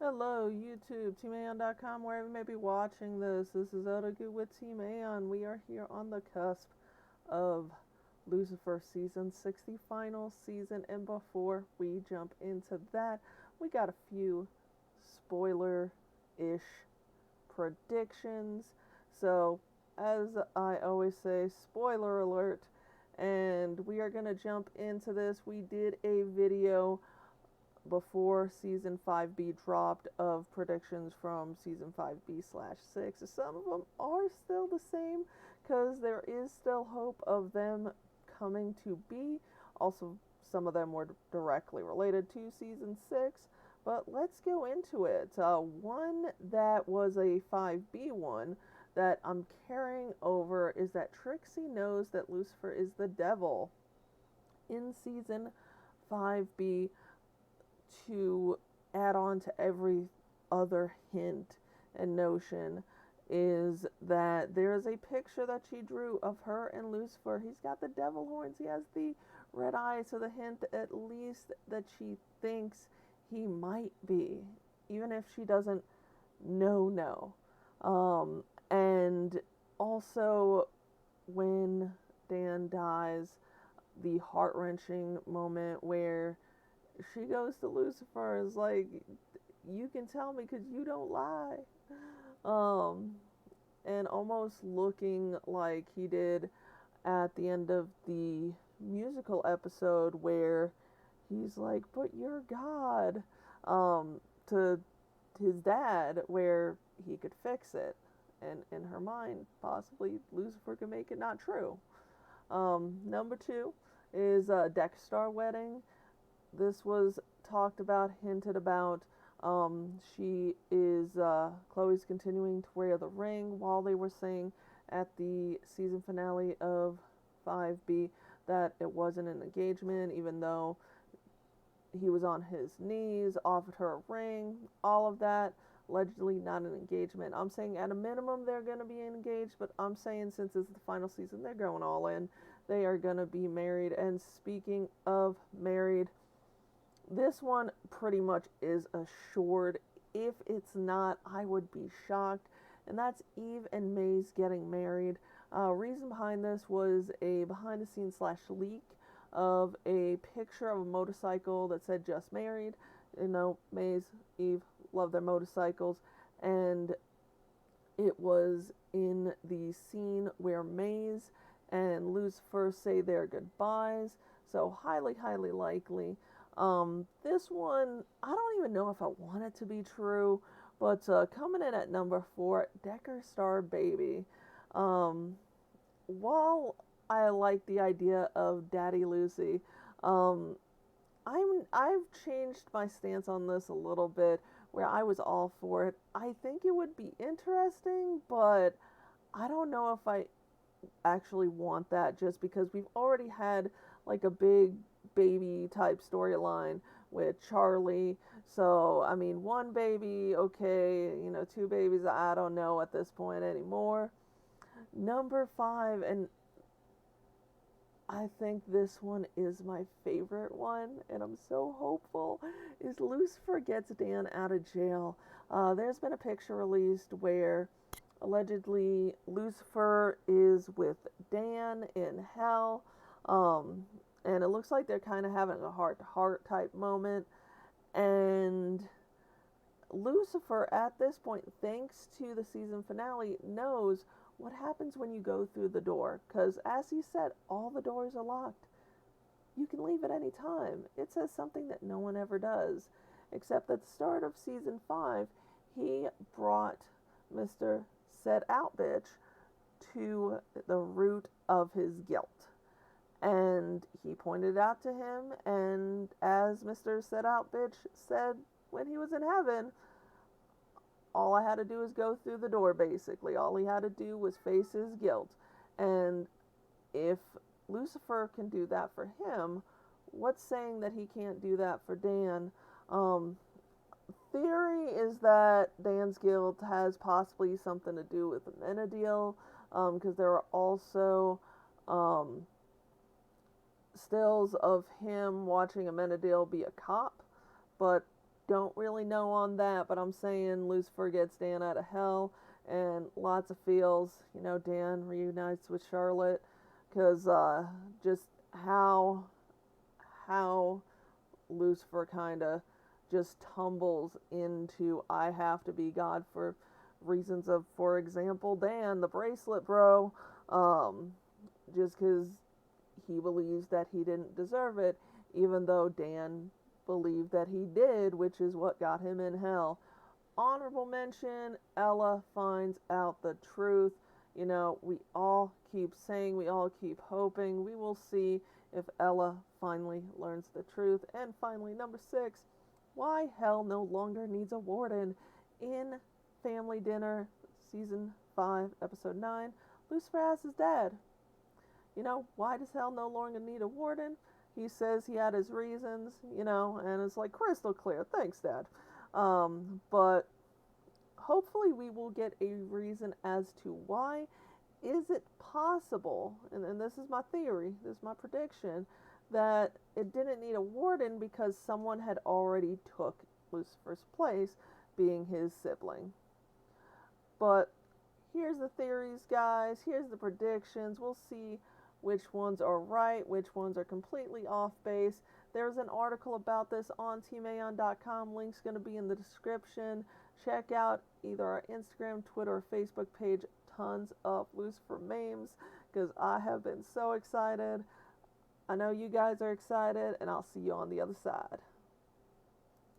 Hello, YouTube, TeamAon.com, wherever you may be watching this. This is Odogoo with Team Aon. We are here on the cusp of Lucifer Season 6, the final season, and before we jump into that, we got a few spoiler-ish predictions. So, as I always say, spoiler alert, and we are going to jump into this. We did a video before season 5B dropped of predictions from season 5B/6. Some of them are still the same because there is still hope of them coming to be. Also, some of them were directly related to season 6. But let's go into it. One that was a 5B one that I'm carrying over is that Trixie knows that Lucifer is the devil in season 5B, to add on to every other hint and notion is that there is a picture that she drew of her and Lucifer. He's got the devil horns, he has the red eyes, so the hint at least that she thinks he might be, even if she doesn't know. And also, when Dan dies, the heart-wrenching moment where she goes to Lucifer is like, you can tell me because you don't lie. And almost looking like he did at the end of the musical episode where he's like, but you're God, to his dad, where he could fix it. And in her mind, possibly Lucifer could make it not true. Number 2 is Dexter Wedding. This was talked about, hinted about. She is, Chloe's continuing to wear the ring while they were saying at the season finale of 5B that it wasn't an engagement, even though he was on his knees, offered her a ring, all of that. Allegedly not an engagement. I'm saying at a minimum they're going to be engaged, but I'm saying since it's the final season, they're going all in. They are going to be married. And speaking of married, this one pretty much is assured. If it's not, I would be shocked. And that's Eve and Maze getting married. Reason behind this was a behind the scenes / leak of a picture of a motorcycle that said just married. You know, Maze, Eve love their motorcycles. And it was in the scene where Maze and Lucifer say their goodbyes. So highly likely. This one, I don't even know if I want it to be true, but coming in at number 4, Dexter Baby. While I like the idea of Daddy Lucy, I've changed my stance on this a little bit, where I was all for it. I think it would be interesting, but I don't know if I actually want that, just because we've already had like a big baby type storyline with Charlie. So, I mean, one baby, okay, 2 babies, I don't know at this point anymore. Number 5, and I think this one is my favorite one, and I'm so hopeful, is Lucifer gets Dan out of jail. There's been a picture released where allegedly Lucifer is with Dan in hell, and it looks like they're kind of having a heart-to-heart type moment, and Lucifer at this point, thanks to the season finale, knows what happens when you go through the door, because as he said, all the doors are locked. You can leave at any time. It says something that no one ever does, except at the start of season 5, he brought Mr. Set Out Bitch to the root of his guilt. And he pointed out to him, and as Mr. Set Out Bitch said when he was in heaven, all I had to do was go through the door, basically. All he had to do was face his guilt. And if Lucifer can do that for him, what's saying that he can't do that for Dan? Theory is that Dan's guilt has possibly something to do with the Menadil, because there are also stills of him watching Amenadiel be a cop, but don't really know on that, but I'm saying Lucifer gets Dan out of hell, and lots of feels. Dan reunites with Charlotte, because just how Lucifer kind of just tumbles into I have to be God for reasons of, for example, Dan, the bracelet bro, just because he believes that he didn't deserve it, even though Dan believed that he did, which is what got him in hell. Honorable mention, Ella finds out the truth. We all keep saying, we all keep hoping. We will see if Ella finally learns the truth. And finally, number 6, why hell no longer needs a warden. In Family Dinner, Season 5, Episode 9, Lucifer asks his dad, why does hell no longer need a warden? He says he had his reasons, and it's like crystal clear. Thanks, Dad. But hopefully we will get a reason as to why. Is it possible, and this is my theory, this is my prediction, that it didn't need a warden because someone had already took Lucifer's place, being his sibling? But here's the theories, guys. Here's the predictions. We'll see which ones are right, which ones are completely off base. There's an article about this on teamaon.com. Link's going to be in the description. Check out either our Instagram, Twitter, or Facebook page. Tons of Lucifer memes, because I have been so excited. I know you guys are excited, and I'll see you on the other side.